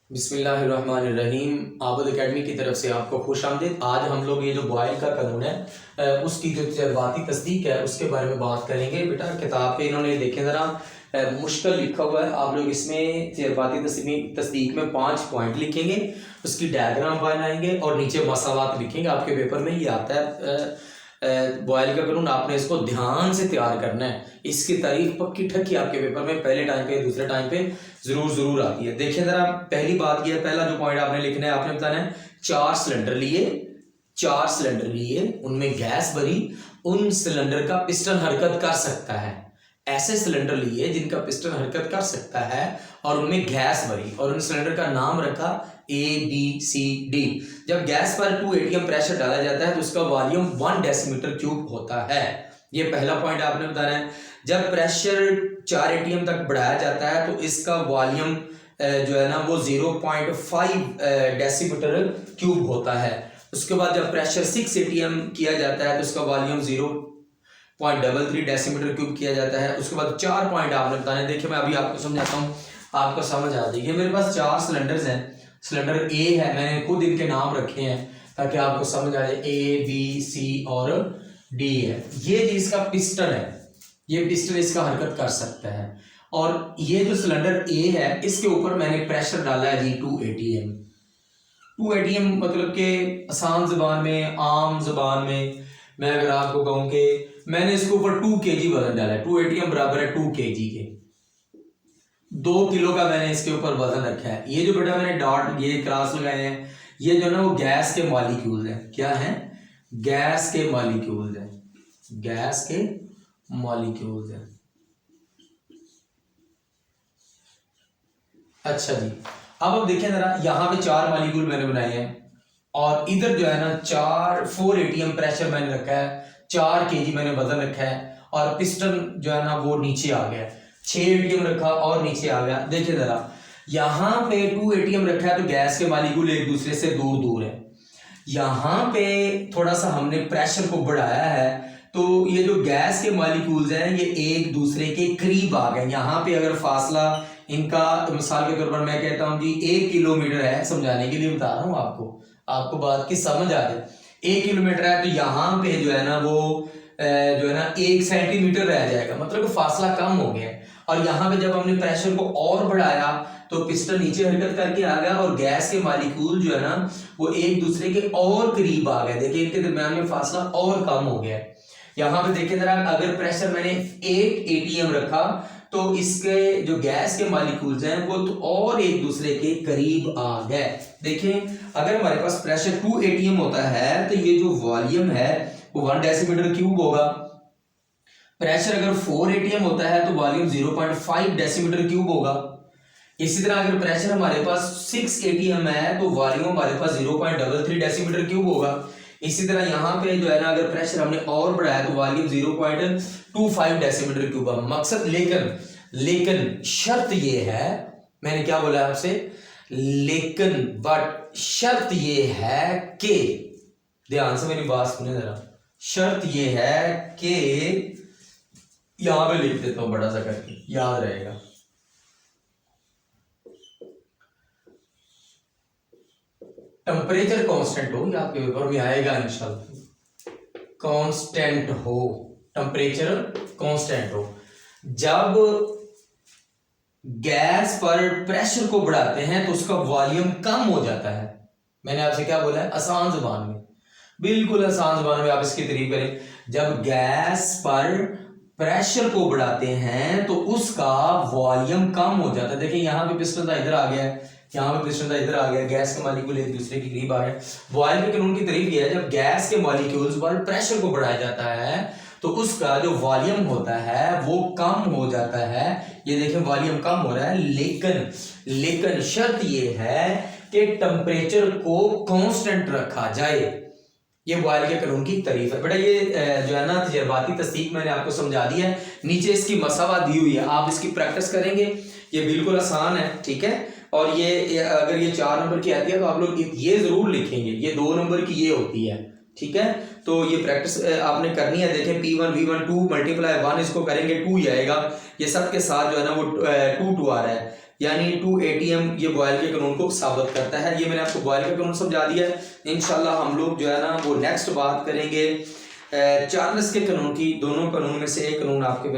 बिस्मिल्लाहिर्रहमानिर्रहीम। आबद एकेडमी की तरफ से आपको खुश आमदीद। आज हम लोग ये जो बॉयल का कानून है उसकी जो तजर्बाती तस्दीक है उसके बारे में बात करेंगे। बेटा किताब पे इन्होंने देखें ज़रा मुश्किल लिखा हुआ है। आप लोग इसमें तजर्बाती तस्दीक में 5 पॉइंट लिखेंगे, उसकी डायग्राम बनाएंगे और नीचे मसावात लिखेंगे। आपके पेपर में ये आता है बॉयल का कानून, आपने इसको ध्यान से तैयार करना है। इसकी तारीफ पक्की ठक्की आपके पेपर में पहले टाइम पे दूसरे टाइम पे जरूर आती है। देखिए जरा, पहली बात यह है, पहला जो पॉइंट आपने लिखना है, आपने बताना है 4 सिलेंडर लिए, उनमें गैस भरी, उन सिलेंडर का पिस्टन हरकत कर सकता है। ऐसे सिलेंडर लिए जिनका पिस्टन हरकत कर सकता है और उनमें गैस भरी, और उन सिलेंडर का नाम रखा ABCD। जब गैस पर 2 atm प्रेशर डाला जाता है तो उसका वॉल्यूम 1 डेसीमीटर क्यूब होता है। ये पहला पॉइंट आपने बताना है। जब प्रेशर 4 atm तक बढ़ाया जाता है तो इसका वॉल्यूम जो है ना वो 0.5 डेसीमीटर क्यूब होता है। उसके बाद जब प्रेशर 6 atm किया जाता है तो उसका वॉल्यूम 0.33 डेसीमीटर क्यूब किया जाता है। उसके बाद 4 पॉइंट आपने बताने। देखिए मैं अभी आपको समझाता हूँ, आपको समझ आ जाएगी। मेरे पास 4 सिलेंडर्स हैं। सिलेंडर A है, मैंने खुद इनके नाम रखे हैं ताकि आपको समझ आ जाए। A B C और D है। ये जिसका पिस्टन है, ये पिस्टन इसका हरकत कर सकता है। और ये जो सिलेंडर A है इसके ऊपर मैंने प्रेशर डाला है जी 2 atm। 2 atm मतलब कि आसान जबान में, आम जबान में मैं अगर आपको कहूं कि मैंने इसके ऊपर 2 kg वजन डाला है। 2 atm बराबर है 2 kg के। 2 किलो का मैंने इसके ऊपर वजन रखा है। ये जो बेटा मैंने डॉट ये क्रॉस लगाए हैं, ये जो ना वो गैस के मॉलिक्यूल्स हैं। क्या है? गैस के मॉलिक्यूल्स हैं। गैस के मॉलिक्यूल्स हैं। अच्छा जी, अब देखिए जरा, यहां पे 4 मॉलिक्यूल मैंने बनाए हैं और इधर जो है ना 4 atm प्रेशर मैंने रखा है, 4 kg मैंने वजन रखा है और पिस्टन जो है ना वो नीचे आ गया। 6 atm रखा और नीचे आ गया। देखिए जरा, यहां पे 2 atm रखा है तो गैस के मॉलिक्यूल एक दूसरे से दूर है। यहां पे थोड़ा सा हमने प्रेशर को बढ़ाया है तो ये जो गैस के मॉलिक्यूल्स हैं ये एक दूसरे के करीब आ गए। यहां पे अगर फासला इनका मिसाल के तौर पर मैं कहता हूं जी 1 किलोमीटर है, समझाने के लिए बता रहा हूं आपको बात की समझ आ जाए। 1 किलोमीटर है तो यहां पे जो है ना वो जो है ना 1 सेंटीमीटर रह जाएगा, मतलब फासला कम हो गया। और यहाँ पे जब हमने प्रेशर को और बढ़ाया तो पिस्टन नीचे हरकत करके आ गया और गैस के मॉलिक्यूल जो है ना वो एक दूसरे के और करीब आ गए। देखिए इनके दरमियान में फासला और कम हो गया। यहाँ पे देखिए जरा, अगर प्रेशर मैंने 8 atm रखा तो इसके जो गैस के मॉलिक्यूल्स हैं वो तो और एक दूसरे के करीब आ गए। देखिए अगर हमारे पास प्रेशर 2 atm होता है तो ये जो वॉल्यूम है वो 1 डेसीमीटर क्यूब होगा। प्रेशर अगर 4 atm होता है तो वॉल्यूम 0.5 डेसीमीटर क्यूब होगा। इसी तरह अगर प्रेशर हमारे पास 6 atm है तो वॉल्यूम हमारे पास 0.33 डेसीमीटर क्यूब होगा। इसी तरह यहाँ पे जो है ना अगर प्रेशर हमने और बढ़ाया तो वॉल्यूम 0.25 डेसीमीटर क्यूब है। मकसद लेकिन शर्त ये है, मैंने क्या बोला आपसे, लेकिन बट शर्त ये है कि, ध्यान से मेरी बात सुने जरा, शर्त ये है कि यहां पे लिख देता हूं बड़ा सा करके, याद रहेगा। टेम्परेचर कांस्टेंट हो, या आपके पेपर में आएगा इंशाल्लाह। कांस्टेंट हो, टेम्परेचर कांस्टेंट हो। जब गैस पर प्रेशर को बढ़ाते हैं तो उसका वॉल्यूम कम हो जाता है। मैंने आपसे क्या बोला है? आसान जुबान में, बिल्कुल आसान जुबान में आप इसकी तारीफ करें। जब गैस पर प्रेशर को बढ़ाते हैं तो उसका वॉल्यूम कम हो जाता है। देखिए यहाँ पे पिस्टन था इधर आ गया, यहाँ पे पिस्टन था इधर आ गया, गैस के मॉलिक्यूल एक दूसरे के करीब आ गए। बॉयल के कानून की तारीफ यह है, जब गैस के मॉलिक्यूल्स पर प्रेशर को बढ़ाया जाता है तो उसका जो वॉल्यूम होता है वो कम हो जाता है। ये देखें वॉल्यूम कम हो रहा है, लेकिन शर्त ये है कि टेम्परेचर को कांस्टेंट रखा जाए। ये बॉयल के कानून की तारीफ है। बेटा ये जो है ना तजर्बाती तस्दीक मैंने आपको समझा दिया है। नीचे इसकी मसावा दी हुई है, आप इसकी प्रैक्टिस करेंगे, ये बिल्कुल आसान है, ठीक है। और ये अगर ये 4 नंबर की आती है तो आप लोग ये जरूर लिखेंगे। ये 2 नंबर की ये होती है, ठीक है। तो ये प्रैक्टिस आपने करनी है। देखें P1 V1 2 × 1 इसको करेंगे 2 ही आएगा। ये सब के साथ जो है ना वो 2 आ रहा है। यानी 2 ATM ये बॉयल के कानून को साबित करता है। ये मैंने आपको बॉयल का कानून समझा दिया है। इंशाल्लाह हम लोग जो है ना वो नेक्स्ट बात करेंगे चार्ल्स के कानून की। दोनों कानून में से एक कानून आपके